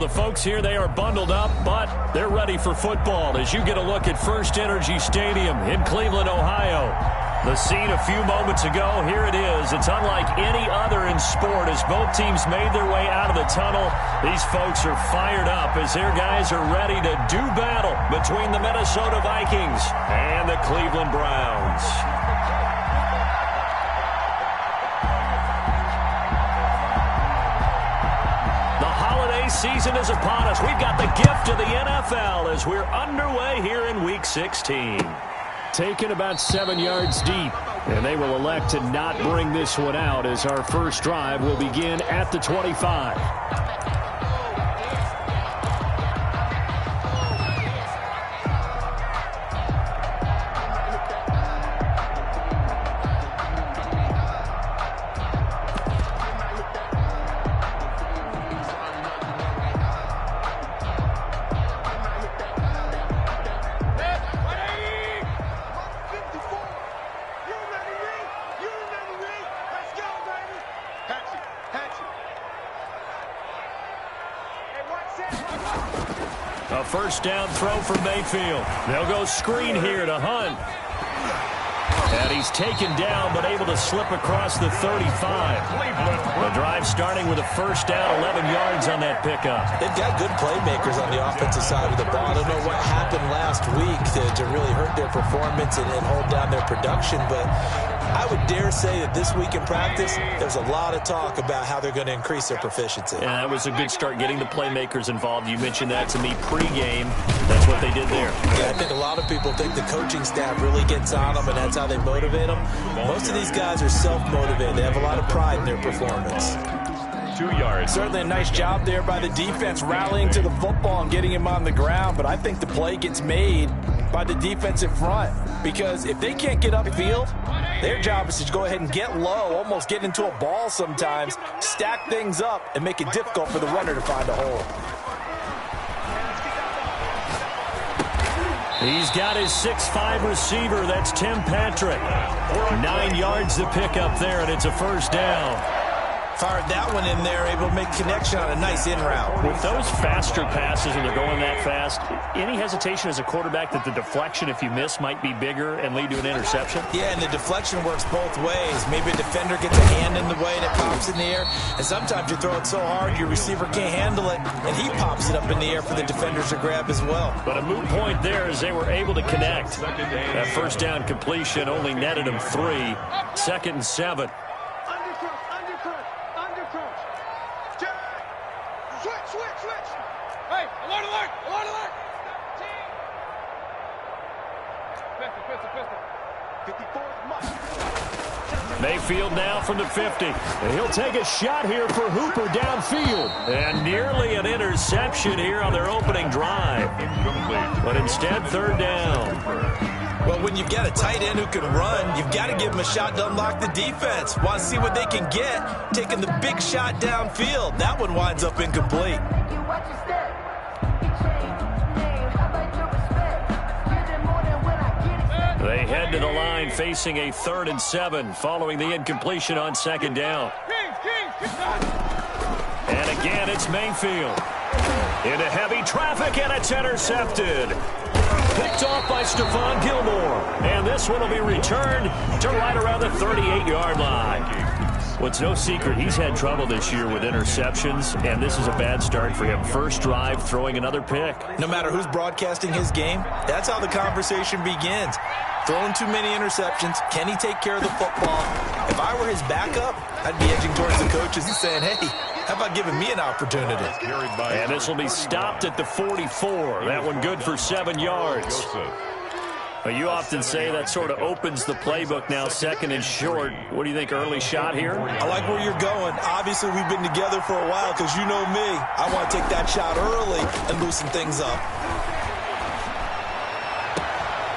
the folks here, they are bundled up, but they're ready for football as you get a look at First Energy Stadium in Cleveland, Ohio. The scene a few moments ago, here it is. It's unlike any other in sport as both teams made their way out of the tunnel. These folks are fired up as their guys are ready to do battle between the Minnesota Vikings and the Cleveland Browns. Season is upon us. We've got the gift of the NFL as we're underway here in Week 16. Taken about 7 yards deep, and they will elect to not bring this one out as our first drive will begin at the 25. A first down throw for Mayfield. They'll go screen here to Hunt. And he's taken down but able to slip across the 35. The drive starting with a first down, 11 yards on that pickup. They've got good playmakers on the offensive side of the ball. I don't know what happened last week to really hurt their performance and hold down their production, but I would dare say that this week in practice, there's a lot of talk about how they're going to increase their proficiency. Yeah, that was a good start getting the playmakers involved. You mentioned that to me pregame. That's what they did there. Yeah, I think a lot of people think the coaching staff really gets on them, and that's how they motivate them. Most of these guys are self-motivated. They have a lot of pride in their performance. 2 yards. Certainly a nice job there by the defense rallying to the football and getting him on the ground, but I think the play gets made by the defensive front because if they can't get upfield, their job is to go ahead and get low, almost get into a ball sometimes, stack things up, and make it difficult for the runner to find a hole. He's got his 6'5" receiver. That's Tim Patrick. 9 yards to pick up there, and it's a first down. Fired that one in there, able to make connection on a nice in route. With those faster passes when they're going that fast, any hesitation as a quarterback that the deflection, if you miss, might be bigger and lead to an interception? Yeah, and the deflection works both ways. Maybe a defender gets a hand in the way and it pops in the air, and sometimes you throw it so hard your receiver can't handle it, and he pops it up in the air for the defenders to grab as well. But a moot point there as they were able to connect. That first down completion only netted them 3. 2nd and 7. Mayfield now from the 50. And he'll take a shot here for Hooper downfield. And nearly an interception here on their opening drive. But instead, 3rd down. Well, when you've got a tight end who can run, you've got to give him a shot to unlock the defense. Want to see what they can get, taking the big shot downfield. That one winds up incomplete. They head to the line facing a 3rd and 7 following the incompletion on 2nd down. And again, it's Mayfield. Into heavy traffic, and it's intercepted. Picked off by Stephon Gilmore. And this one will be returned to right around the 38-yard line. Well, it's no secret he's had trouble this year with interceptions, and this is a bad start for him. First drive, throwing another pick. No matter who's broadcasting his game, that's how the conversation begins. Throwing too many interceptions. Can he take care of the football? If I were his backup, I'd be edging towards the coaches and saying, hey, how about giving me an opportunity? And this will be stopped at the 44. That one good for 7 yards. But you often say that sort of opens the playbook now, 2nd and short. What do you think, early shot here? I like where you're going. Obviously, we've been together for a while because you know me. I want to take that shot early and loosen things up.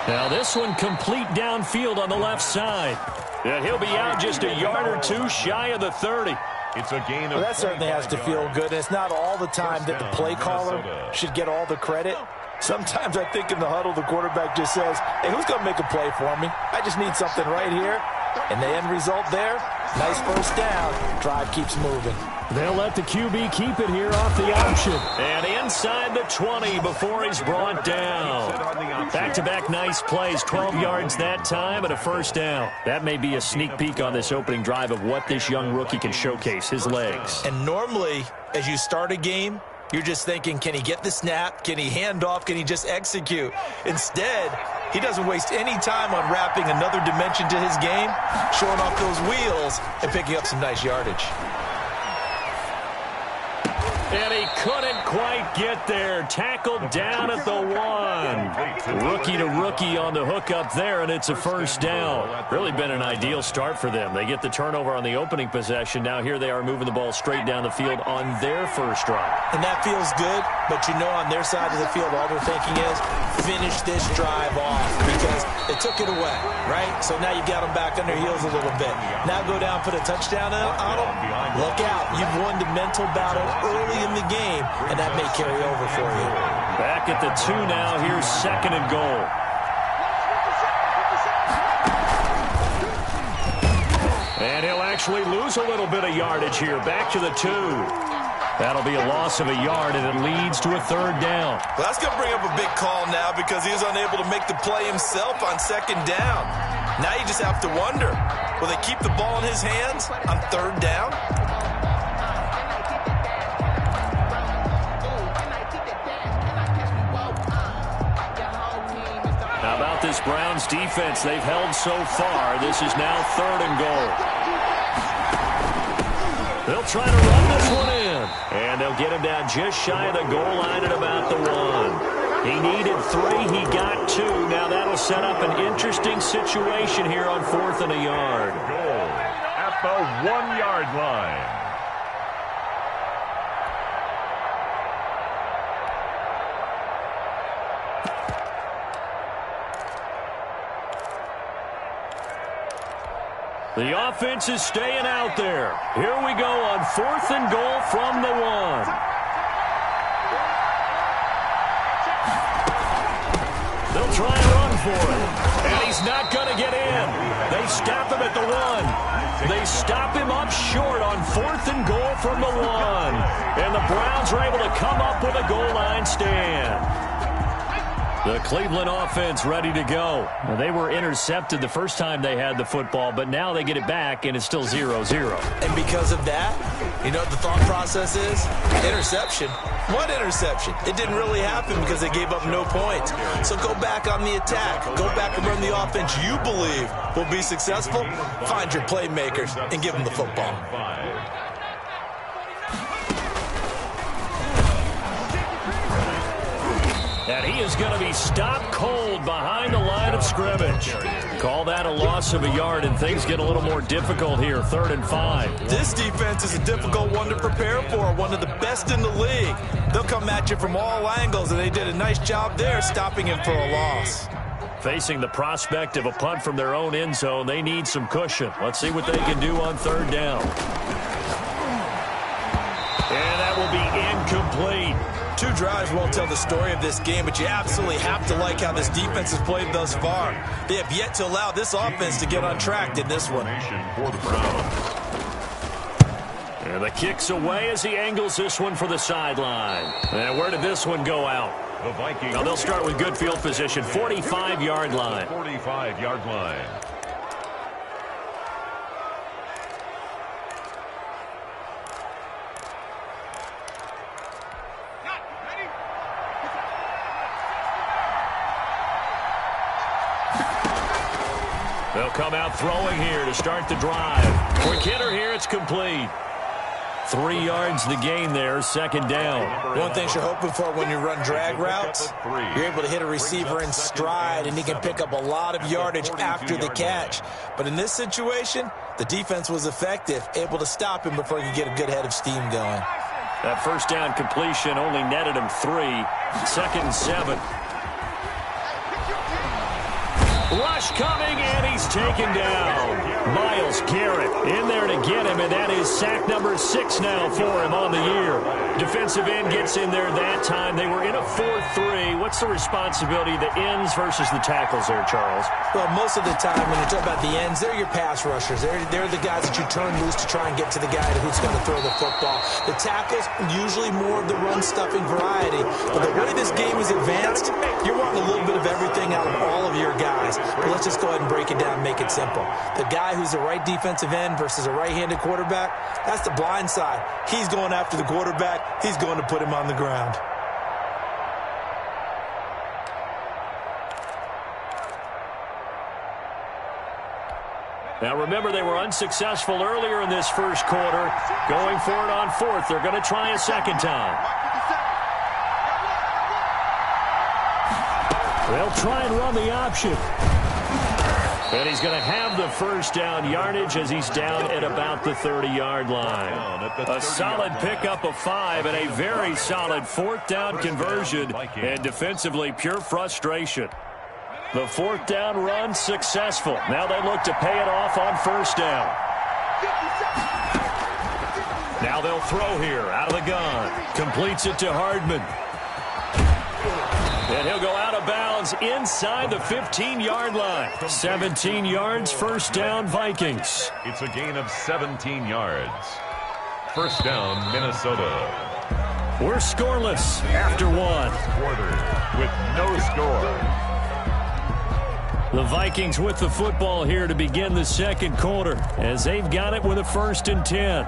Now this one complete downfield on the left side. And he'll be out just a yard or two shy of the 30. It's a gain of well, that certainly has to feel good. And it's not all the time that the play caller should get all the credit. Sometimes I think in the huddle, the quarterback just says, hey, who's going to make a play for me? I just need something right here. And the end result there, Nice first down. Drive keeps moving. They'll let the QB keep it here off the option. And inside the 20 before he's brought down. Back-to-back nice plays, 12 yards that time and a first down. That may be a sneak peek on this opening drive of what this young rookie can showcase, his legs. And normally, as you start a game, you're just thinking, can he get the snap? Can he hand off? Can he just execute? Instead, he doesn't waste any time on wrapping another dimension to his game, showing off those wheels, and picking up some nice yardage. And he couldn't quite get there. Tackled down at the 1. Rookie to rookie on the hook up there, and it's a first down. Really been an ideal start for them. They get the turnover on the opening possession. Now here they are moving the ball straight down the field on their first drive. And that feels good, but you know on their side of the field, all they're thinking is finish this drive off because they took it away, right? So now you got them back on their heels a little bit. Now go down, put a touchdown on them. Look out. You've won the mental battle early in the game, and that may carry over for you. Back at the 2 now. Here's second and goal. And he'll actually lose a little bit of yardage here. Back to the 2. That'll be a loss of a yard, and it leads to a third down. Well, that's going to bring up a big call now because he was unable to make the play himself on second down. Now you just have to wonder, will they keep the ball in his hands on third down? How about this Browns defense? They've held so far. This is now third and goal. They'll try to run this one in. And they'll get him down just shy of the goal line at about the 1. He needed 3. He got 2. Now that'll set up an interesting situation here on 4th and a yard. Goal at the 1-yard line. The offense is staying out there. Here we go on 4th and goal from the 1. They'll try and run for it. And he's not going to get in. They stop him at the 1. They stop him up short on 4th and goal from the 1. And the Browns are able to come up with a goal line stand. The Cleveland offense ready to go. Now, they were intercepted the first time they had the football, but now they get it back, and it's still 0-0. And because of that, you know what the thought process is? Interception. What interception? It didn't really happen because they gave up no points. So go back on the attack. Go back and run the offense you believe will be successful. Find your playmakers and give them the football. And he is going to be stopped cold behind the line of scrimmage. Call that a loss of a yard, and things get a little more difficult here, 3rd and 5. This defense is a difficult one to prepare for, one of the best in the league. They'll come at you from all angles, and they did a nice job there stopping him for a loss. Facing the prospect of a punt from their own end zone, they need some cushion. Let's see what they can do on 3rd down. And that will be incomplete. 2 drives won't tell the story of this game, but you absolutely have to like how this defense has played thus far. They have yet to allow this offense to get on track in this one. And the kick's away as he angles this one for the sideline. And where did this one go out? The Vikings. Now they'll start with good field position, 45-yard line. 45-yard line. They'll come out throwing here to start the drive. Quick hitter here, it's complete. 3 yards the gain there, 2nd down. One thing you're hoping for when you run drag routes, you're able to hit a receiver in stride, and he can pick up a lot of yardage after the catch. But in this situation, the defense was effective, able to stop him before he could get a good head of steam going. That first down completion only netted him 3. 2nd and 7. rush coming, and he's taken down. Myles Garrett in there to get him, and that is sack number 6 now for him on the year. Defensive end gets in there that time. They were in a 4-3. What's the responsibility of the ends versus the tackles there, Charles? Well, most of the time when you talk about the ends, they're your pass rushers. They're the guys that you turn loose to try and get to the guy who's going to throw the football. The tackles, usually more of the run-stuffing variety. But the way this game is advanced, you're wanting a little bit of everything out of all of your guys. But let's just go ahead and break it down and make it simple. The guy who's the right defensive end versus a right-handed quarterback, that's the blind side. He's going after the quarterback. He's going to put him on the ground. Now, remember, they were unsuccessful earlier in this first quarter. Going for it on 4th. They're going to try a second time. They'll try and run the option. And he's going to have the first down yardage as he's down at about the 30-yard line. A solid pickup of 5 and a very solid 4th down conversion. And defensively, pure frustration. The 4th down run successful. Now they look to pay it off on 1st down. Now they'll throw here out of the gun. Completes it to Hardman. And he'll go out of bounds inside the 15-yard line. 17 yards, 1st down, Vikings. It's a gain of 17 yards. 1st down, Minnesota. We're scoreless after 1. Quarter with no score. The Vikings with the football here to begin the second quarter as they've got it with a 1st and 10.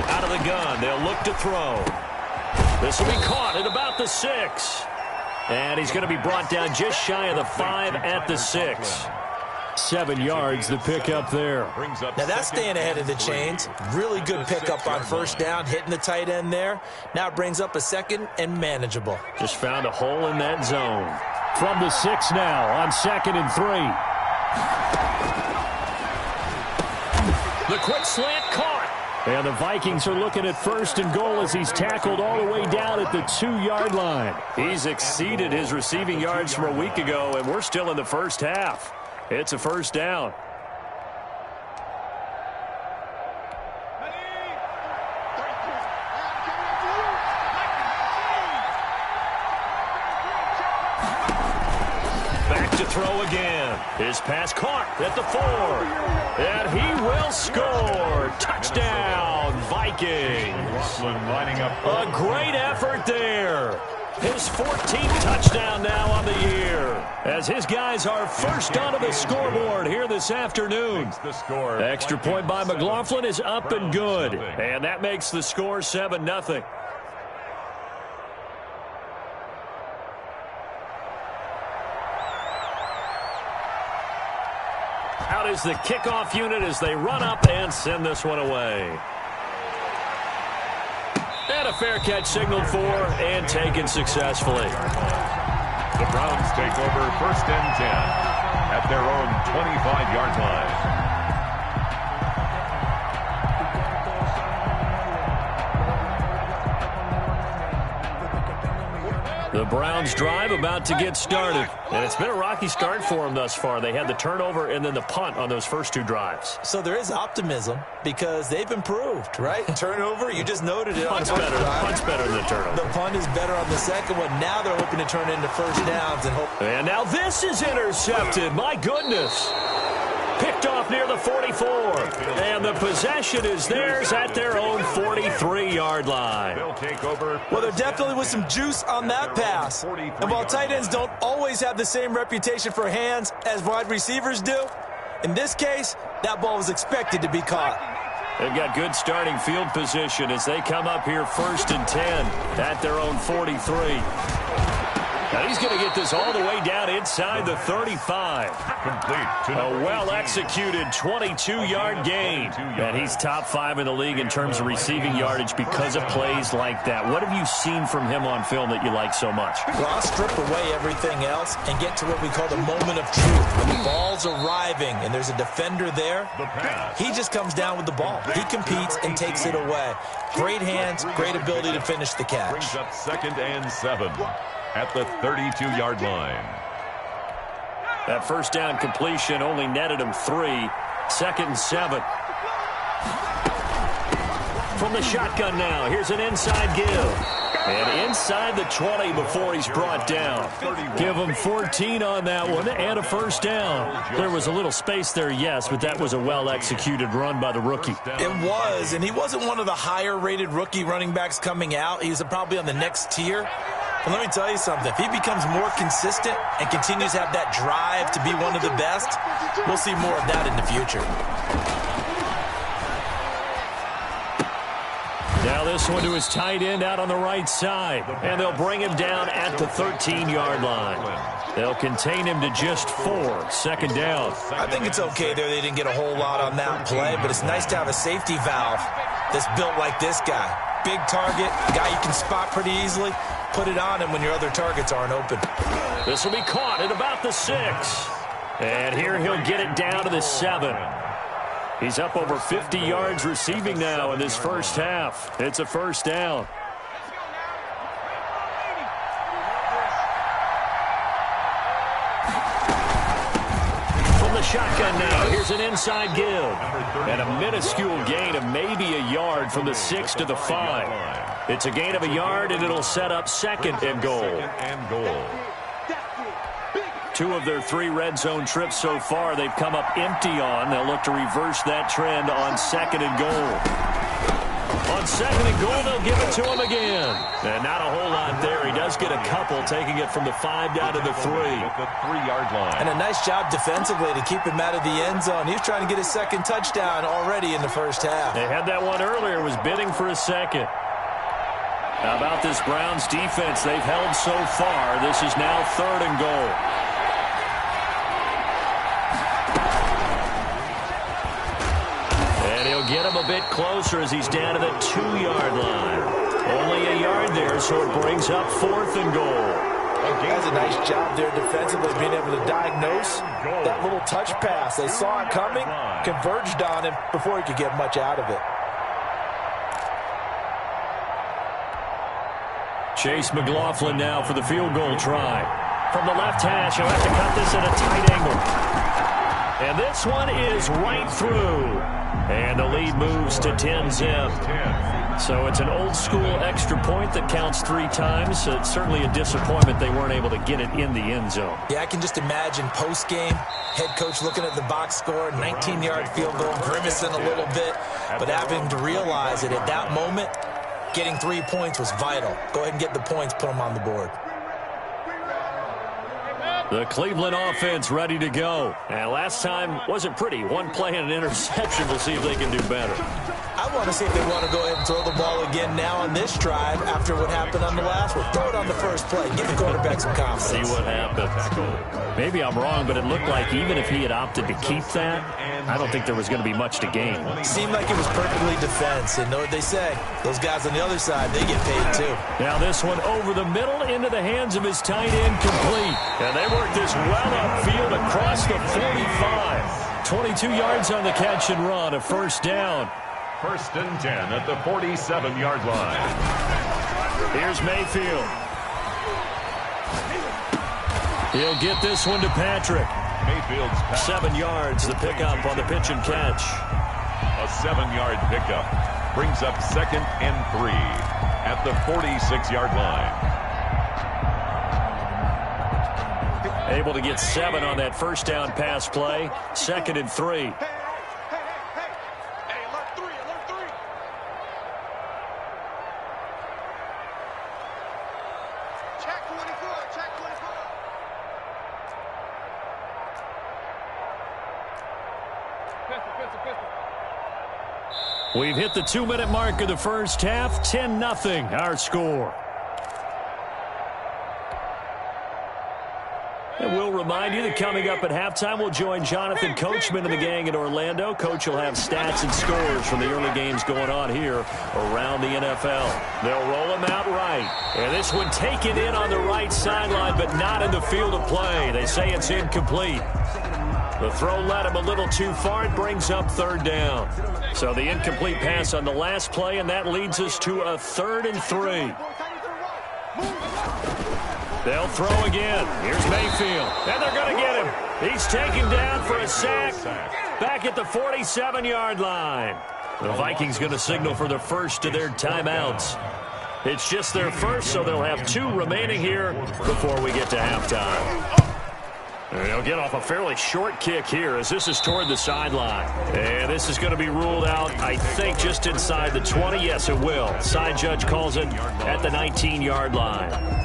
Out of the gun, they'll look to throw. This will be caught at about the 6. And he's going to be brought down just shy of the 5 at the 6. 7 yards the pickup there. Now that's staying ahead of the chains. Really good pickup on 1st down, hitting the tight end there. Now it brings up a 2nd and manageable. Just found a hole in that zone. From the 6 now on 2nd and 3. The quick slant caught. And the Vikings are looking at 1st and goal as he's tackled all the way down at the 2-yard line. He's exceeded his receiving yards from a week ago, and we're still in the first half. It's a 1st down. Back to throw again. His pass caught at the 4. And he will score. Touchdown, Vikings. Lining up. A great effort there. His 14th touchdown now on the year. As his guys are first onto the scoreboard here this afternoon. Extra point by McLaughlin is up and good. And that makes the score 7-0. Out is the kickoff unit as they run up and send this one away. And a fair catch signaled for and taken successfully. The Browns take over 1st and 10 at their own 25-yard line. The Browns drive about to get started. And it's been a rocky start for them thus far. They had the turnover and then the punt on those first 2 drives. So there is optimism because they've improved, right? Turnover, you just noted it. Punt's better than the turnover. The punt is better on the second one. Now they're hoping to turn into 1st downs. And now this is intercepted. My goodness. Picked off near the 44. And the possession is theirs at their own 43-yard line. Well, there definitely was some juice on that pass. And while tight ends don't always have the same reputation for hands as wide receivers do, in this case, that ball was expected to be caught. They've got good starting field position as they come up here 1st and 10 at their own 43. And he's going to get this all the way down inside the 35. Complete to A well-executed 22-yard gain. And he's top 5 in the league in terms of receiving yardage because of plays like that. What have you seen from him on film that you like so much? Well, I'll strip away everything else and get to what we call the moment of truth. When the ball's arriving and there's a defender there, he just comes down with the ball. He competes and takes it away. Great hands, great ability to finish the catch. Brings up 2nd and 7 at the 32-yard line. That first down completion only netted him 3. 2nd and 7. From the shotgun now, here's an inside give. And inside the 20 before he's brought down. Give him 14 on that one and a first down. There was a little space there, yes, but that was a well-executed run by the rookie. It was, and he wasn't one of the higher-rated rookie running backs coming out. He's probably on the next tier. And let me tell you something. If he becomes more consistent and continues to have that drive to be one of the best, we'll see more of that in the future. Now this one to his tight end out on the right side. And they'll bring him down at the 13-yard line. They'll contain him to just 4. 2nd down. I think it's okay there. They didn't get a whole lot on that play, but it's nice to have a safety valve that's built like this guy. Big target, guy you can spot pretty easily. Put it on him when your other targets aren't open. This will be caught at about the 6. And here he'll get it down to the 7. He's up over 50 yards receiving now in this first half. It's a first down. From the shotgun now, here's an inside give. And a minuscule gain of maybe a yard from the 6 to the 5. It's a gain of a yard, and it'll set up 2nd and goal. 2 of their 3 red zone trips so far they've come up empty on. They'll look to reverse that trend on 2nd and goal. On 2nd and goal, they'll give it to him again. And not a whole lot there. He does get a couple, taking it from the 5 down to the 3. At the 3-yard line. And a nice job defensively to keep him out of the end zone. He was trying to get his 2nd touchdown already in the first half. They had that one earlier, was bidding for a 2nd. How about this Browns defense they've held so far? This is now 3rd and goal. Get him a bit closer as he's down to the 2-yard line. Only a yard there, so it brings up 4th and goal. That's a nice job there defensively, being able to diagnose that little touch pass. They saw it coming, converged on him before he could get much out of it. Chase McLaughlin now for the field goal try. From the left hash, he'll have to cut this at a tight angle. And this one is right through. And the lead moves to 10-zip. So it's an old-school extra point that counts 3 times. It's certainly a disappointment they weren't able to get it in the end zone. Yeah, I can just imagine post-game, head coach looking at the box score, 19-yard field goal, grimacing a little bit, but having to realize that at that moment, getting 3 points was vital. Go ahead and get the points, put them on the board. The Cleveland offense ready to go. And last time wasn't pretty. 1 play and an interception. We'll see if they can do better. I want to see if they want to go ahead and throw the ball again now on this drive after what happened on the last one. Throw it on the first play. Give the quarterback some confidence. See what happens. Maybe I'm wrong, but it looked like even if he had opted to keep that, I don't think there was going to be much to gain. Seemed like it was perfectly defense. And know what they say? Those guys on the other side, they get paid too. Now this one over the middle into the hands of his tight end, complete. And they work this well upfield across the 45. 22 yards on the catch and run, a first down. 1st and 10 at the 47-yard line. Here's Mayfield. He'll get this one to Patrick. Mayfield's pass. 7 yards, the pickup on the pitch and catch. A 7-yard pickup brings up 2nd and 3 at the 46-yard line. Able to get 7 on that first down pass play. 2nd and 3. We've hit the 2-minute mark of the first half. 10-0 our score. And we'll remind you that coming up at halftime, we'll join Jonathan Coachman and the gang in Orlando. Coach will have stats and scores from the early games going on here around the NFL. They'll roll him out right. And this one taken in on the right sideline, but not in the field of play. They say it's incomplete. The throw led him a little too far. It brings up third down. So the incomplete pass on the last play, and that leads us to a 3rd and 3. They'll throw again. Here's Mayfield. And they're going to get him. He's taken down for a sack back at the 47-yard line. The Vikings going to signal for the first of their timeouts. It's just their first, so they'll have 2 remaining here before we get to halftime. And they'll get off a fairly short kick here as this is toward the sideline. And this is going to be ruled out, I think, just inside the 20. Yes, it will. Side judge calls it at the 19-yard line.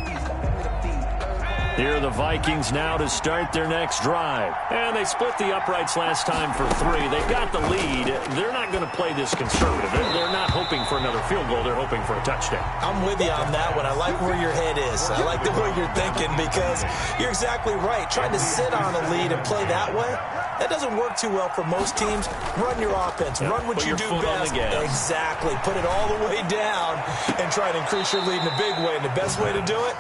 Here are the Vikings now to start their next drive. And they split the uprights last time for 3. They've got the lead. They're not going to play this conservative. They're not hoping for another field goal. They're hoping for a touchdown. I'm with you on that one. I like where your head is. I like the way you're thinking because you're exactly right. Trying to sit on a lead and play that way, that doesn't work too well for most teams. Run your offense. Run what you do best. Exactly. Put it all the way down and try to increase your lead in a big way. And the best way to do it,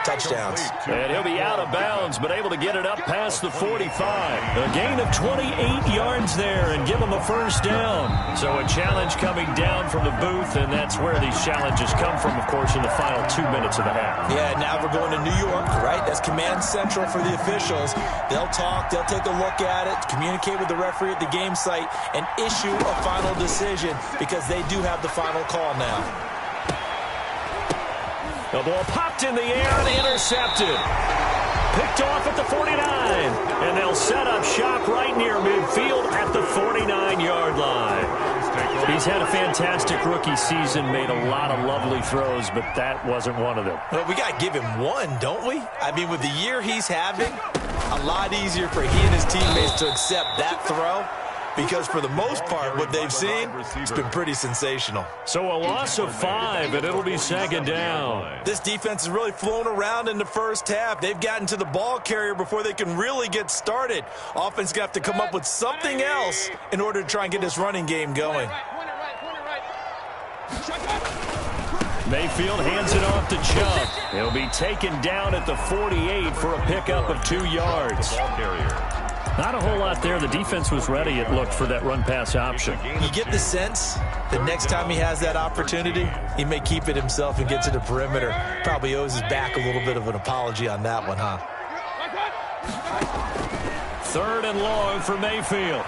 touchdowns. And he'll be out of bounds, but able to get it up past the 45. A gain of 28 yards there and give him a first down. So a challenge coming down from the booth, and that's where these challenges come from, of course, in the final 2 minutes of the half. Yeah, now we're going to New York, right? That's command central for the officials. They'll talk, they'll take a look at it, communicate with the referee at the game site, and issue a final decision because they do have the final call now. The ball popped in the air and intercepted. Picked off at the 49. And they'll set up shop right near midfield at the 49-yard line. He's had a fantastic rookie season, made a lot of lovely throws, but that wasn't one of them. Well, we got to give him one, don't we? I mean, with the year he's having, a lot easier for he and his teammates to accept that throw. Because for the most part, what they've seen, it's been pretty sensational. So a loss of 5, and it'll be 2nd down. This defense has really flown around in the first half. They've gotten to the ball carrier before they can really get started. Offense going to have to come up with something else in order to try and get this running game going. Mayfield hands it off to Chubb. He'll be taken down at the 48 for a pickup of 2 yards. Not a whole lot there. The defense was ready, it looked, for that run-pass option. You get the sense that next time he has that opportunity, he may keep it himself and get to the perimeter. Probably owes his back a little bit of an apology on that one, huh? 3rd and long for Mayfield.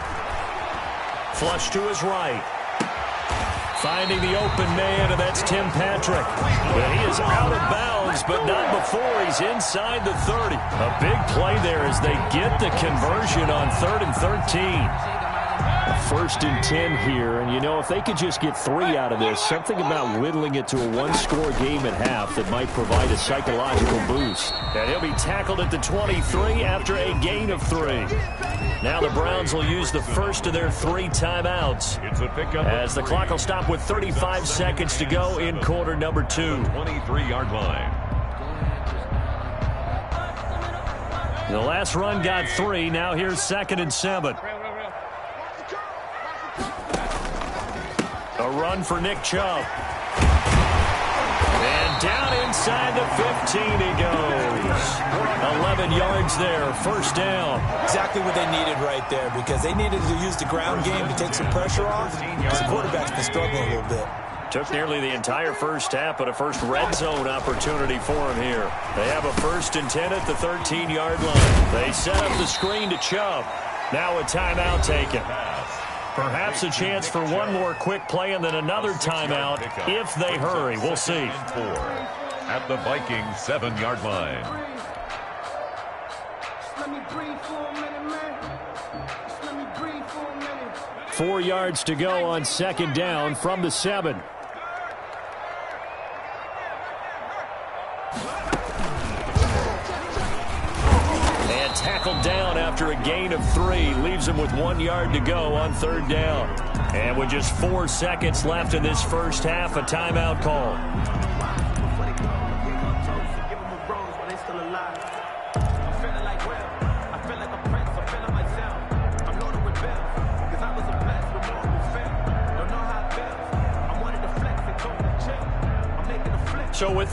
Flush to his right. Finding the open man, and that's Tim Patrick. But he is out of bounds, but not before he's inside the 30. A big play there as they get the conversion on 3rd and 13. 1st and 10 here, and you know, if they could just get 3 out of this, something about whittling it to a 1-score game at half that might provide a psychological boost. And he'll be tackled at the 23 after a gain of 3. Now the Browns will use the first of their 3 timeouts as the clock will stop with 35 seconds to go in quarter number 2. 23-yard line. The last run got 3. Now here's 2nd and 7. A run for Nick Chubb. And down inside the 15 he goes. 11 yards there, first down. Exactly what they needed right there because they needed to use the ground game to take some pressure off because the quarterback's been struggling a little bit. Took nearly the entire first half, but a first red zone opportunity for him here. They have a 1st and 10 at the 13-yard line. They set up the screen to Chubb. Now a timeout taken. Perhaps a chance for one more quick play and then another timeout if they hurry. We'll see. At the Vikings 7-yard line. Let me breathe for a minute, man. Just let me breathe for a minute. 4 yards to go on 2nd down from the 7. And tackled down after a gain of 3. Leaves him with 1 yard to go on 3rd down. And with just 4 seconds left in this first half, a timeout call.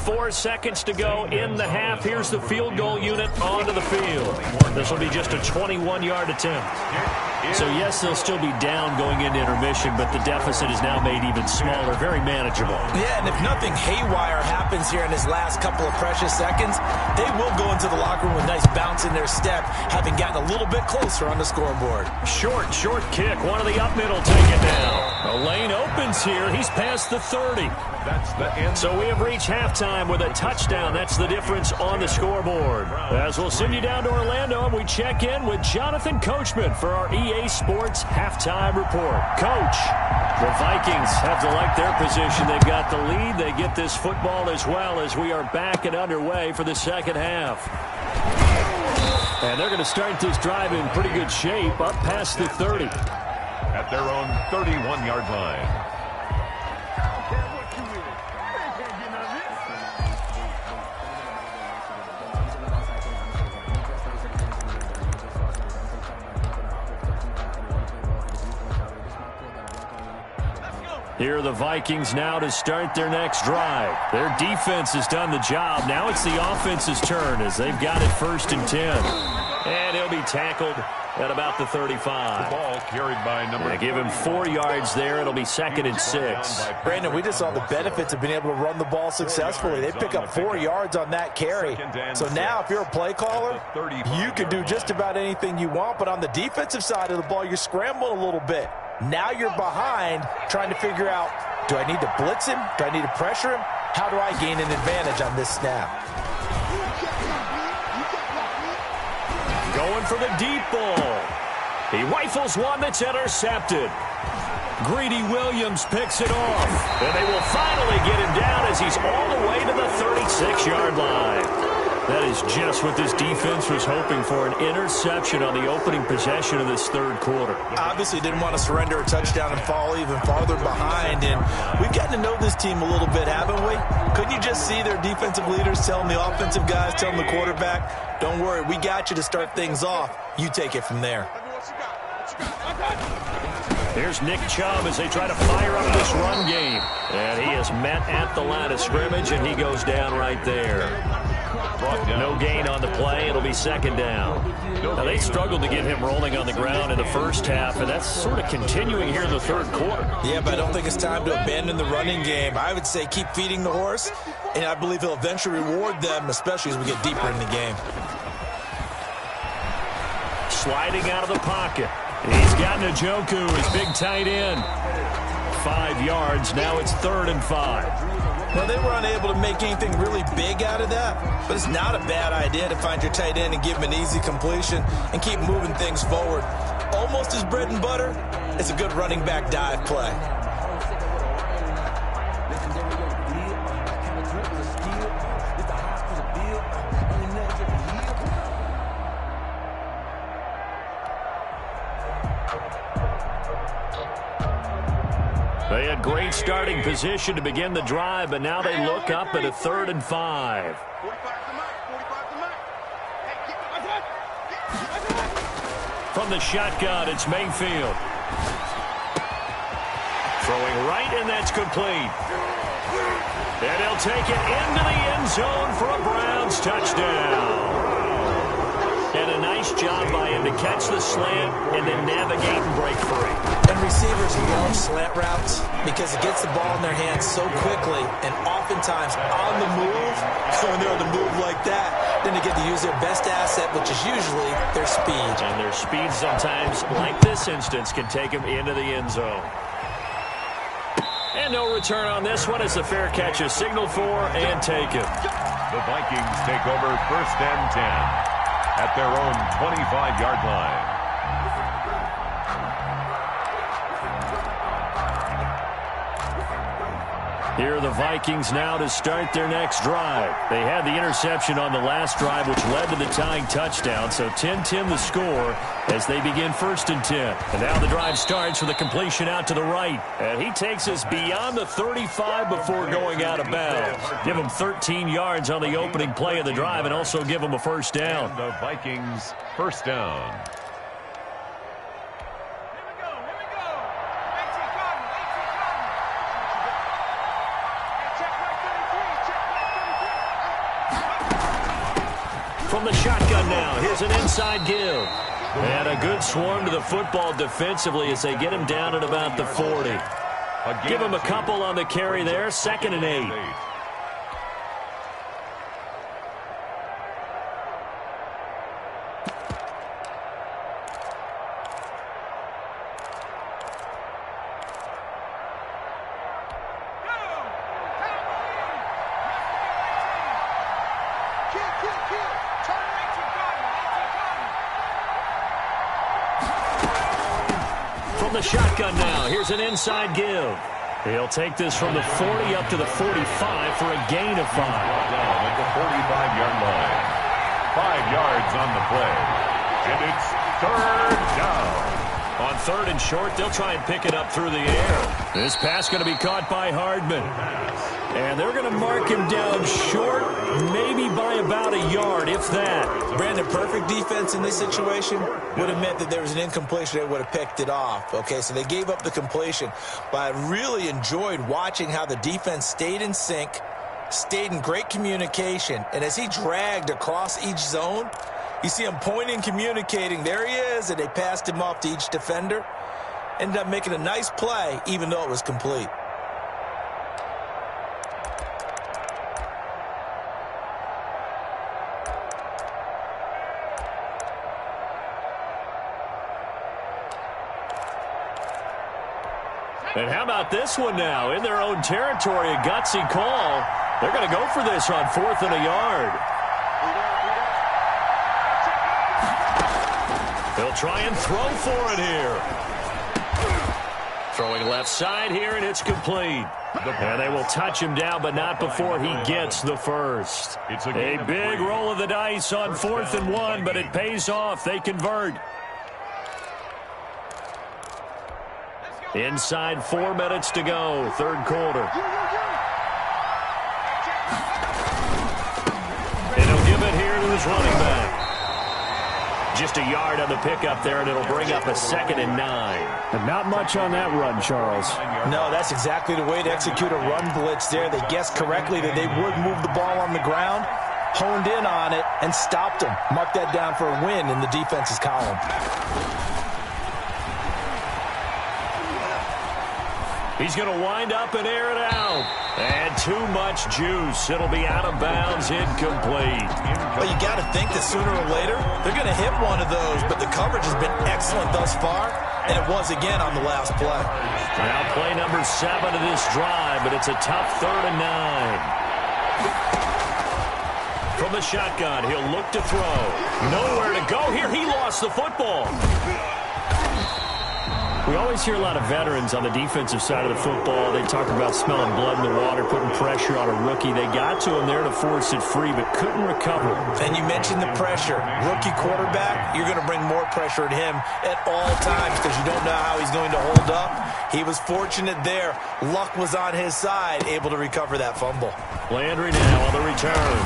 4 seconds to go in the half. Here's the field goal unit onto the field. This will be just a 21-yard attempt. So, yes, they'll still be down going into intermission, but the deficit is now made even smaller, very manageable. Yeah, and if nothing haywire happens here in his last couple of precious seconds, they will go into the locker room with a nice bounce in their step, having gotten a little bit closer on the scoreboard. Short kick. One of the up middle take it down. A lane opens here. He's past the 30. That's the end. So we have reached halftime with a touchdown. That's the difference on the scoreboard. As we'll send you down to Orlando, and we check in with Jonathan Coachman for our EA Sports Halftime Report. Coach, the Vikings have to like their position. They've got the lead. They get this football as well as we are back and underway for the second half. And they're going to start this drive in pretty good shape, up past the 30. At their own 31-yard line. Here are the Vikings now to start their next drive. Their defense has done the job. Now it's the offense's turn as they've got it 1st and 10. And he'll be tackled at about the 35. The ball carried by number. They give him 4 yards there. It'll be 2nd and 6. Brandon, we just saw the benefits of being able to run the ball successfully. They pick up 4 yards on that carry. So now if you're a play caller, you can do just about anything you want. But on the defensive side of the ball, you're scrambling a little bit. Now you're behind trying to figure out, do I need to blitz him? Do I need to pressure him? How do I gain an advantage on this snap? Going for the deep ball. He rifles one that's intercepted. Greedy Williams picks it off. And they will finally get him down as he's all the way to the 36-yard line. That is just what this defense was hoping for, an interception on the opening possession of this third quarter. Obviously didn't want to surrender a touchdown and fall even farther behind. And we've gotten to know this team a little bit, haven't we? Couldn't you just see their defensive leaders telling the offensive guys, telling the quarterback, don't worry, we got you to start things off. You take it from there. Here's Nick Chubb as they try to fire up this run game. And he is met at the line of scrimmage, and he goes down right there. No gain on the play. It'll be 2nd down. Now, they struggled to get him rolling on the ground in the first half, and that's sort of continuing here in the third quarter. Yeah, but I don't think it's time to abandon the running game. I would say keep feeding the horse, and I believe he'll eventually reward them, especially as we get deeper in the game. Sliding out of the pocket. He's got Njoku, his big tight end. 5 yards. Now it's 3rd and 5. Well, they were unable to make anything really big out of that, but it's not a bad idea to find your tight end and give him an easy completion and keep moving things forward. Almost his bread and butter. It's a good running back dive play. They had great starting position to begin the drive, but now they look up at a 3rd and 5. From the shotgun, it's Mayfield. Throwing right, and that's complete. And he'll take it into the end zone for a Browns touchdown. And a nice job by him to catch the slant and then navigate and break free. And receivers love slant routes because it gets the ball in their hands so quickly and oftentimes on the move. So when they're on the move like that, then they get to use their best asset, which is usually their speed. And their speed sometimes, like this instance, can take them into the end zone. And no return on this one as the fair catch is signaled for and taken. The Vikings take over 1st and 10 at their own 25-yard line. Here are the Vikings now to start their next drive. They had the interception on the last drive, which led to the tying touchdown. So 10-10 the score as they begin 1st and 10. And now the drive starts with a completion out to the right. And he takes us beyond the 35 before going out of bounds. Give him 13 yards on the opening play of the drive and also give him a 1st down. And the Vikings 1st down. From the shotgun now, here's an inside give. And a good swarm to the football defensively as they get him down at about the 40. Give him a couple on the carry there, 2nd and 8. From the shotgun now, here's an inside give. He'll take this from the 40 up to the 45 for a gain of 5. Down at the 45-yard line. 5 yards on the play. And it's 3rd down. On 3rd and short, they'll try and pick it up through the air. This pass going to be caught by Hardman. And they're going to mark him down short, maybe by about a yard, if that. Brandon, perfect defense in this situation would have meant that there was an incompletion. They would have picked it off. Okay, so they gave up the completion. But I really enjoyed watching how the defense stayed in sync, stayed in great communication. And as he dragged across each zone, you see him pointing, communicating. There he is, and they passed him off to each defender. Ended up making a nice play, even though it was complete. And how about this one now? In their own territory, a gutsy call. They're going to go for this on 4th and a yard. They'll try and throw for it here. Throwing left side here, and it's complete. And they will touch him down, but not before he gets the first. It's a big roll of the dice on 4th and 1, but it pays off. They convert. Inside 4 minutes to go, 3rd quarter. And he'll give it here to his running back. Just a yard on the pickup there, and it'll bring up a 2nd and 9. And not much on that run, Charles. No, that's exactly the way to execute a run blitz there. They guessed correctly that they would move the ball on the ground, honed in on it, and stopped them. Mark that down for a win in the defense's column. He's going to wind up and air it out. And too much juice. It'll be out of bounds, incomplete. Well, you got to think that sooner or later they're going to hit one of those, but the coverage has been excellent thus far, and it was again on the last play. Now play number 7 of this drive, but it's a tough 3rd and 9. From the shotgun, he'll look to throw. Nowhere to go here. He lost the football. We always hear a lot of veterans on the defensive side of the football. They talk about smelling blood in the water, putting pressure on a rookie. They got to him there to force it free, but couldn't recover. And you mentioned the pressure. Rookie quarterback, you're going to bring more pressure at him at all times because you don't know how he's going to hold up. He was fortunate there. Luck was on his side, able to recover that fumble. Landry now on the return.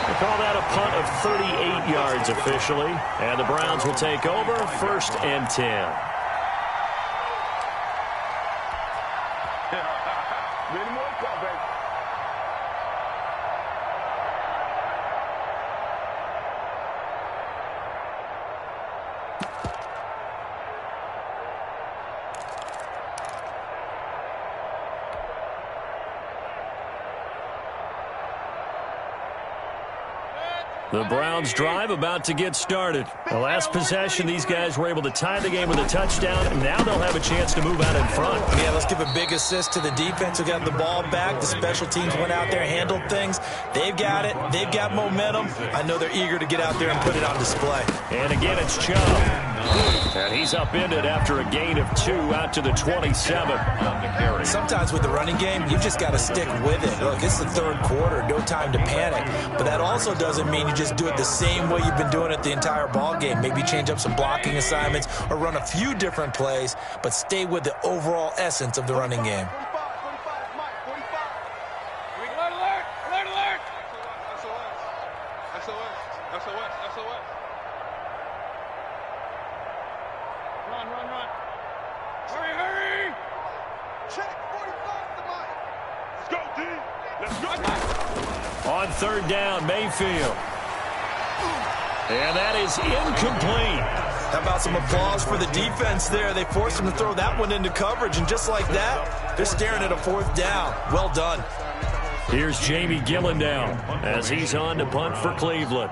They call that a punt of 38 yards officially. And the Browns will take over, 1st and 10. The Browns drive about to get started. The last possession, these guys were able to tie the game with a touchdown, and now they'll have a chance to move out in front. Yeah, let's give a big assist to the defense who got the ball back. The special teams went out there, handled things. They've got it. They've got momentum. I know they're eager to get out there and put it on display. And again, it's Chubb. And he's upended after a gain of 2 out to the 27. Sometimes with the running game, you've just got to stick with it. Look, it's the 3rd quarter, no time to panic. But that also doesn't mean you just do it the same way you've been doing it the entire ball game. Maybe change up some blocking assignments or run a few different plays, but stay with the overall essence of the running game. On 3rd down, Mayfield. And that is incomplete. How about some applause for the defense there? They forced him to throw that one into coverage, and just like that, they're staring at a 4th down. Well done. Here's Jamie Gillendown as he's on to punt for Cleveland.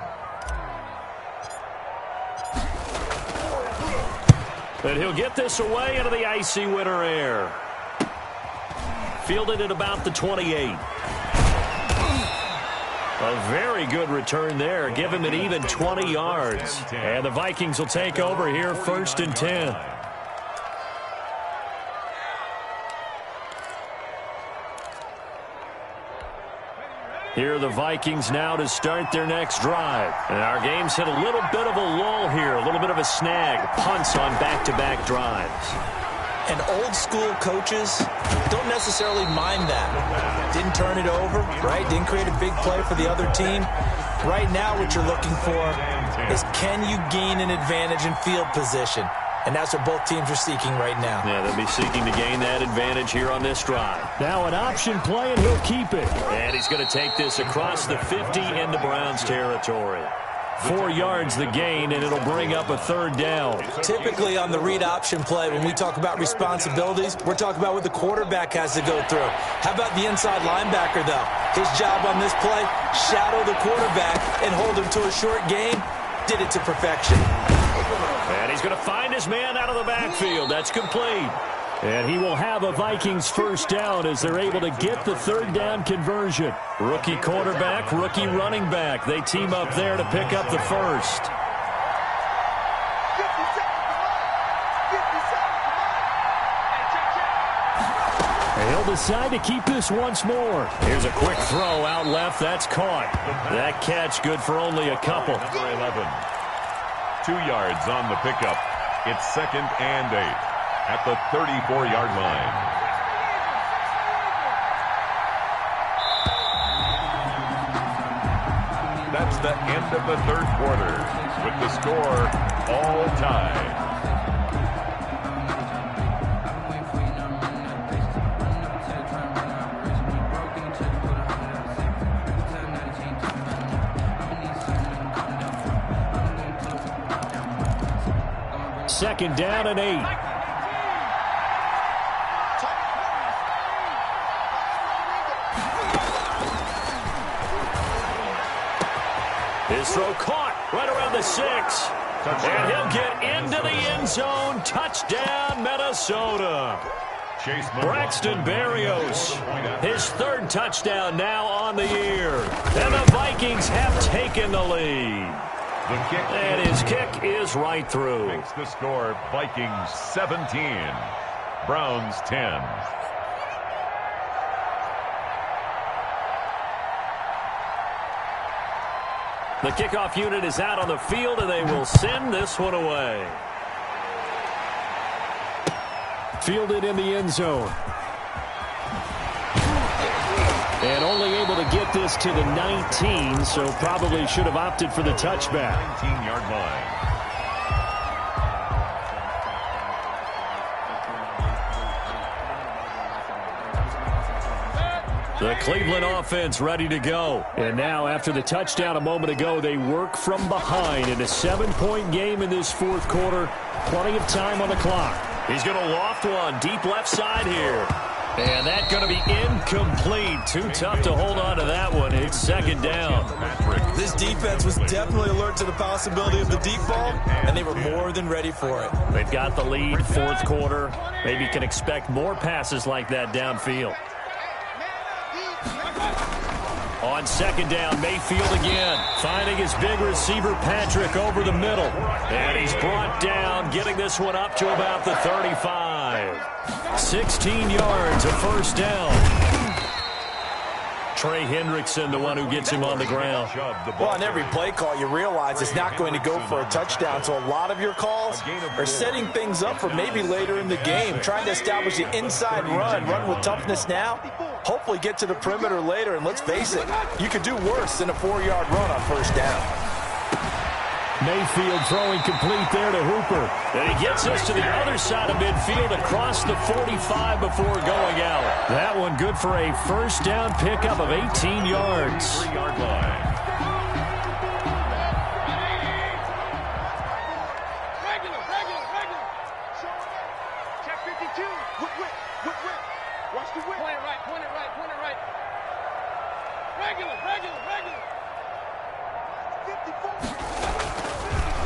And he'll get this away into the icy winter air. Fielded at about the 28. A very good return there. Give him an even 20 yards. And the Vikings will take over here 1st and 10. Here are the Vikings now to start their next drive. And our game's hit a little bit of a lull here, a little bit of a snag. Punts on back-to-back drives. And old-school coaches don't necessarily mind that. Didn't turn it over, right? Didn't create a big play for the other team. Right now what you're looking for is, can you gain an advantage in field position? And that's what both teams are seeking right now. Yeah, they'll be seeking to gain that advantage here on this drive. Now an option play, and he'll keep it. And he's going to take this across the 50 into Browns territory. 4 yards the gain, and it'll bring up a 3rd down. Typically on the read option play, when we talk about responsibilities, we're talking about what the quarterback has to go through. How about the inside linebacker, though? His job on this play, shadow the quarterback and hold him to a short gain. Did it to perfection. And he's going to find his man out of the backfield. That's complete. And he will have a Vikings 1st down as they're able to get the 3rd down conversion. Rookie quarterback, rookie running back. They team up there to pick up the 1st. He'll decide to keep this once more. Here's a quick throw out left. That's caught. That catch good for only a couple. Number 11. 2 yards on the pickup. It's 2nd and 8 at the 34-yard line. That's the end of the 3rd quarter with the score all tied. Second down and 8. His throw caught right around the 6. And he'll get into the end zone. Touchdown, Minnesota. Braxton Berrios, his 3rd touchdown now on the year. And the Vikings have taken the lead. And his kick is right through. Makes the score Vikings 17, Browns 10. The kickoff unit is out on the field, and they will send this one away. Fielded in the end zone. And only able to get this to the 19, so probably should have opted for the touchback. 19-yard line. The Cleveland offense ready to go. And now, after the touchdown a moment ago, they work from behind in a 7-point game in this 4th quarter. Plenty of time on the clock. He's going to loft one deep left side here. And that's going to be incomplete. Too tough to hold on to that one. It's 2nd down. This defense was definitely alert to the possibility of the deep ball, and they were more than ready for it. They've got the lead, 4th quarter. Maybe can expect more passes like that downfield. On 2nd down, Mayfield again, finding his big receiver Patrick over the middle. And he's brought down, getting this one up to about the 35. 16 yards, a 1st down. Trey Hendrickson, the one who gets him on the ground. Well, on every play call, you realize it's not going to go for a touchdown. So a lot of your calls are setting things up for maybe later in the game, trying to establish the inside run with toughness now. Hopefully get to the perimeter later, and let's face it, you could do worse than a 4-yard run on 1st down. Mayfield throwing complete there to Hooper. And he gets us to the other side of midfield across the 45 before going out. That one good for a 1st down pickup of 18 yards. 3-yard line.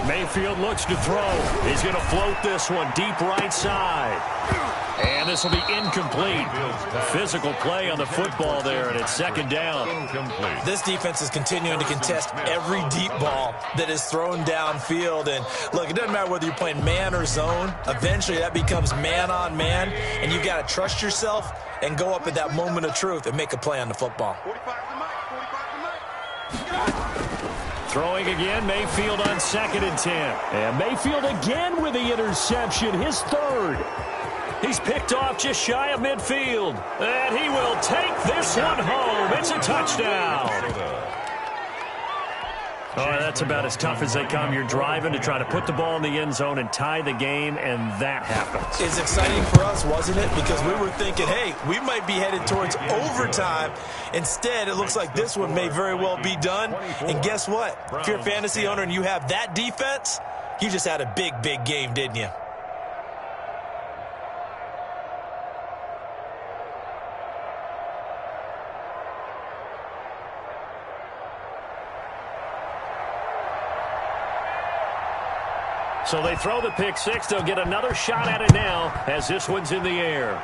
Mayfield looks to throw. He's going to float this one deep right side. And this will be incomplete. Physical play on the football there, and it's second down. This defense is continuing to contest every deep ball that is thrown downfield. And look, it doesn't matter whether you're playing man or zone. Eventually, that becomes man on man, and you've got to trust yourself and go up at that moment of truth and make a play on the football. Throwing again, Mayfield on 2nd and 10. And Mayfield again with the interception, his third. He's picked off just shy of midfield. And he will take this one home. It's a touchdown. Oh, that's about as tough as they come. You're driving to try to put the ball in the end zone and tie the game, and that happens. It's exciting for us, wasn't it? Because we were thinking, hey, we might be headed towards overtime. Instead, it looks like this one may very well be done. And guess what? If you're a fantasy owner and you have that defense, you just had a big, big game, didn't you? So they throw the pick six. They'll get another shot at it now as this one's in the air.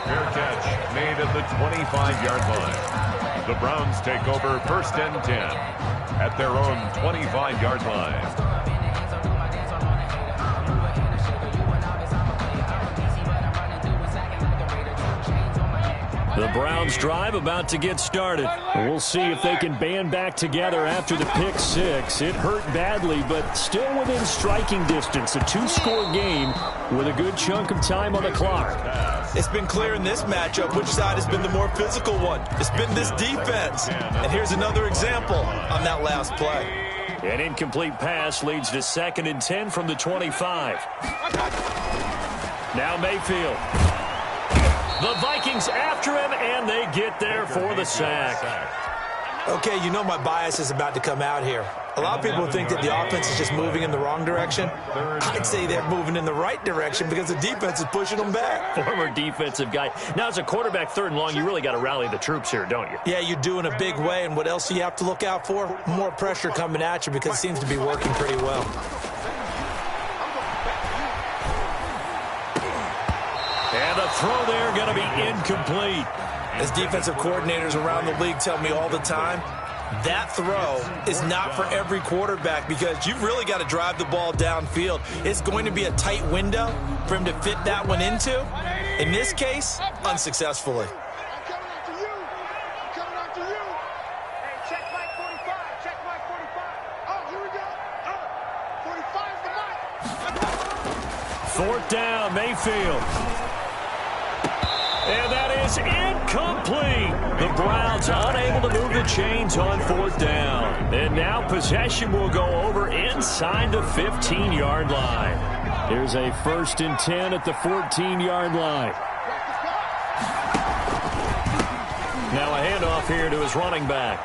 Fair catch made at the 25-yard line. The Browns take over 1st and 10 at their own 25-yard line. The Browns drive about to get started. We'll see if they can band back together after the pick six. It hurt badly, but still within striking distance. A 2-score game with a good chunk of time on the clock. It's been clear in this matchup which side has been the more physical one. It's been this defense. And here's another example on that last play. An incomplete pass leads to 2nd and 10 from the 25. Now Mayfield. The Vikings after him, and they get there for the sack. Okay, you know my bias is about to come out here. A lot of people think that the offense is just moving in the wrong direction. I'd say they're moving in the right direction because the defense is pushing them back. Former defensive guy. Now, as a quarterback 3rd and long, you really got to rally the troops here, don't you? Yeah, you do in a big way, and what else do you have to look out for? More pressure coming at you because it seems to be working pretty well. And the throw there going to be incomplete. As defensive coordinators around the league tell me all the time, that throw is not for every quarterback because you've really got to drive the ball downfield. It's going to be a tight window for him to fit that one into. In this case, unsuccessfully. Fourth down, Mayfield. And that is incomplete. The Browns unable to move the chains on 4th down. And now possession will go over inside the 15-yard line. Here's a 1st and 10 at the 14-yard line. Now a handoff here to his running back.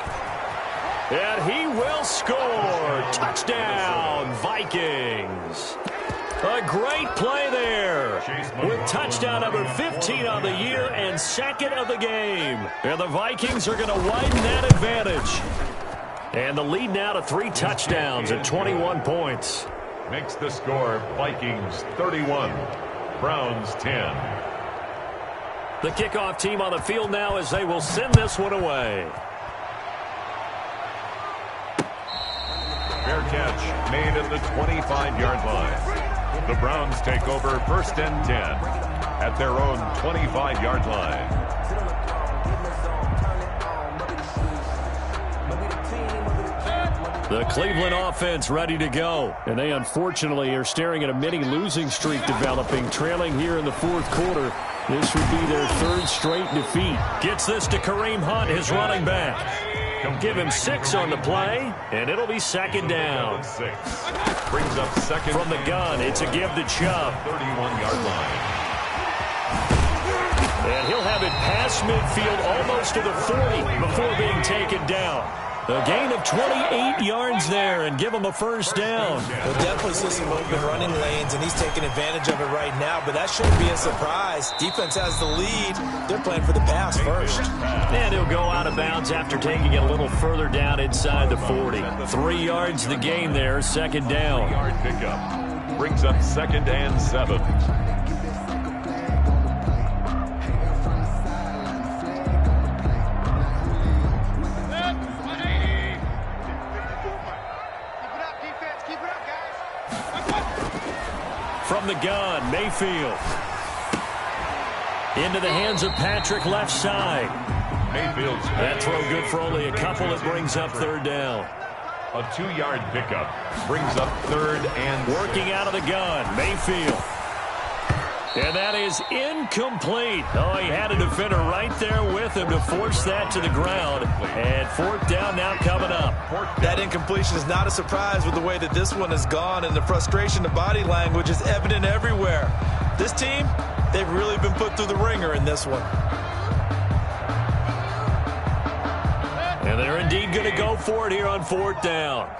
And he will score. Touchdown, Vikings. A great play there with touchdown number 15 on the year and 2nd of the game. And the Vikings are going to widen that advantage. And the lead now to 3 touchdowns at 21 points. Makes the score Vikings 31, Browns 10. The kickoff team on the field now as they will send this one away. Fair catch made at the 25-yard line. The Browns take over 1st and 10 at their own 25-yard line. The Cleveland offense ready to go. And they unfortunately are staring at a mini losing streak developing, trailing here in the 4th quarter. This would be their 3rd straight defeat. Gets this to Kareem Hunt, his running back. Give him 6 on the play, and it'll be 2nd down. 6 brings up 2nd from the gun. It's a give to Chubb. 31-yard line. And he'll have it past midfield almost to the 40 before being taken down. A gain of 28 yards there and give him a first down. We'll definitely see some open running lanes, and he's taking advantage of it right now, but that shouldn't be a surprise. Defense has the lead. They're playing for the pass first. And he'll go out of bounds after taking it a little further down inside the 40. 3 yards the gain there, second down. Yard pickup brings up 2nd and 7. From the gun, Mayfield. Into the hands of Patrick, left side. Mayfield's That throw good for only a couple. It brings up third down. a 2-yard pickup brings up 3rd and 6. Working out of the gun, Mayfield. And that is incomplete. Oh, he had a defender right there with him to force that to the ground. And 4th down now coming up. That incompletion is not a surprise with the way that this one has gone, and the frustration, the body language is evident everywhere. This team, they've really been put through the ringer in this one. And they're indeed going to go for it here on 4th down.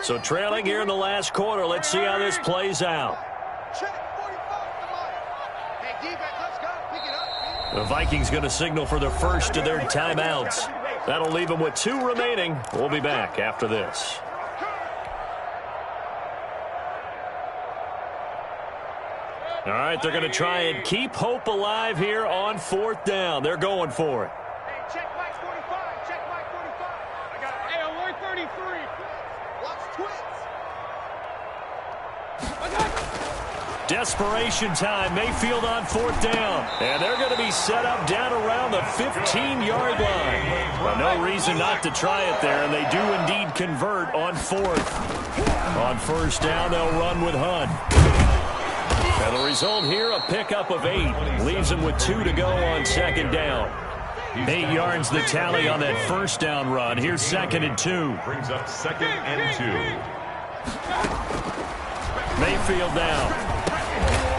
So trailing here in the last quarter. Let's see how this plays out. The Vikings going to signal for the first of their timeouts. That'll leave them with 2 remaining. We'll be back after this. All right, they're going to try and keep hope alive here on 4th down. They're going for it. Hey, check Mike 45. Check Mike 45. I got it. Hey, alert 33. Watch twins. I got it. Desperation time. Mayfield on 4th down. And they're going to be set up down around the 15-yard line. Well, no reason not to try it there, and they do indeed convert on 4th. On 1st down, they'll run with Hunt. And the result here, a pickup of 8. Leaves them with 2 to go on 2nd down. 8 yards the tally on that 1st down run. Here's 2nd and 2. Brings up 2nd and 2. Mayfield down.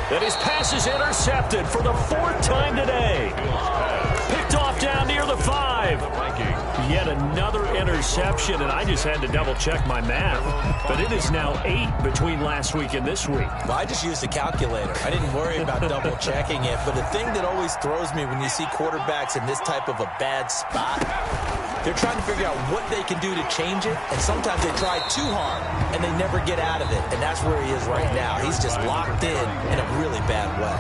And his pass is intercepted for the 4th time today. Picked off down near the 5. Yet another interception, and I just had to double-check my math. But it is now 8 between last week and this week. Well, I just used a calculator. I didn't worry about double-checking it. But the thing that always throws me when you see quarterbacks in this type of a bad spot, they're trying to figure out what they can do to change it, and sometimes they try too hard, and they never get out of it, and that's where he is right now. He's just locked in a really bad way.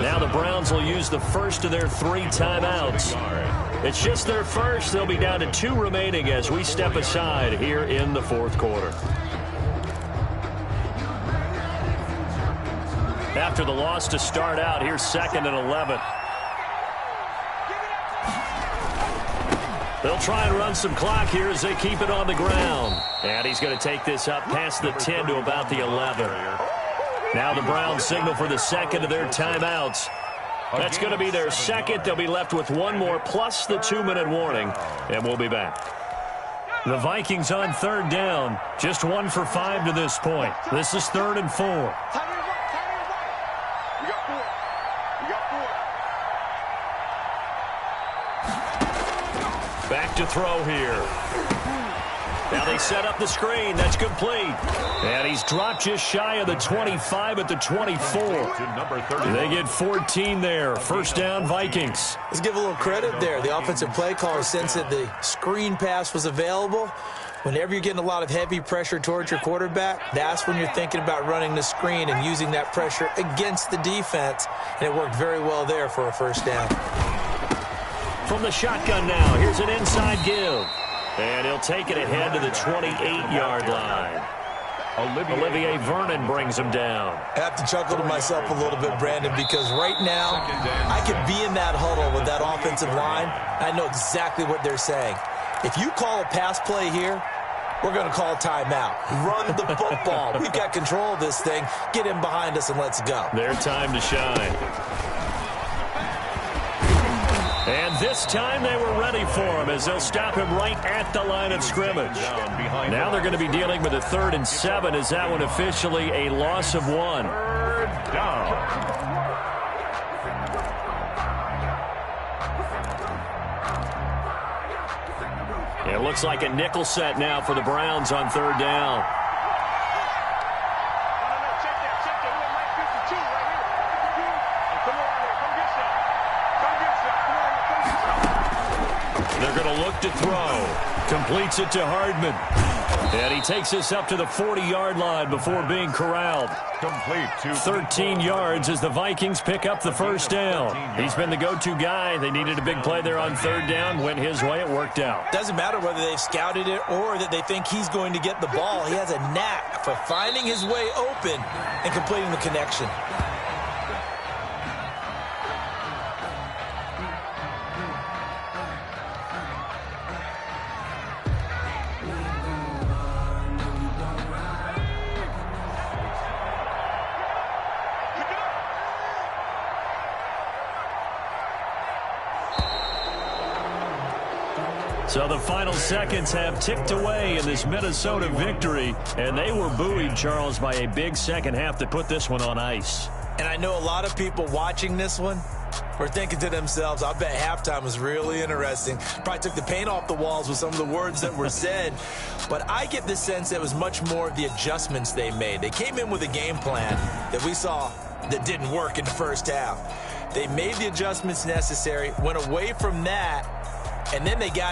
Now the Browns will use the first of their 3 timeouts. It's just their first. They'll be down to 2 remaining as we step aside here in the 4th quarter. After the loss to start out, here's 2nd and 11. They'll try and run some clock here as they keep it on the ground. And he's going to take this up past the 10 to about the 11. Now the Browns signal for the 2nd of their timeouts. That's going to be their 2nd. They'll be left with 1 more plus the 2-minute warning. And we'll be back. The Vikings on 3rd down. Just 1 for 5 to this point. This is 3rd and 4. Back to throw here. Now they set up the screen. That's complete. And he's dropped just shy of the 25 at the 24. They get 14 there. 1st down, Vikings. Let's give a little credit there. The offensive play caller sensed that the screen pass was available. Whenever you're getting a lot of heavy pressure towards your quarterback, that's when you're thinking about running the screen and using that pressure against the defense. And it worked very well there for a 1st down. From the shotgun now, here's an inside give. And he'll take it ahead to the 28-yard line. Olivier Vernon brings him down. I have to chuckle to myself a little bit, Brandon, because right now I could be in that huddle with that offensive line. I know exactly what they're saying. If you call a pass play here, we're going to call a timeout. Run the football. We've got control of this thing. Get in behind us and let's go. Their time to shine. And this time they were ready for him as they'll stop him right at the line of scrimmage. Now they're going to be dealing with a 3rd and 7 as that one officially a loss of 1. 3rd down. It looks like a nickel set now for the Browns on third down. They're going to look to throw. Completes it to Hardman. And he takes us up to the 40-yard line before being corralled. Complete to 13 yards as the Vikings pick up the first down. He's been the go-to guy. They needed a big play there on third down. Went his way. It worked out. Doesn't matter whether they've scouted it or that they think he's going to get the ball. He has a knack for finding his way open and completing the connection. So the final seconds have ticked away in this Minnesota victory, and they were buoyed, Charles, by a big second half that put this one on ice. And I know a lot of people watching this one were thinking to themselves, I bet halftime was really interesting. Probably took the paint off the walls with some of the words that were said. But I get the sense that it was much more of the adjustments they made. They came in with a game plan that we saw that didn't work in the first half. They made the adjustments necessary, went away from that, and then they got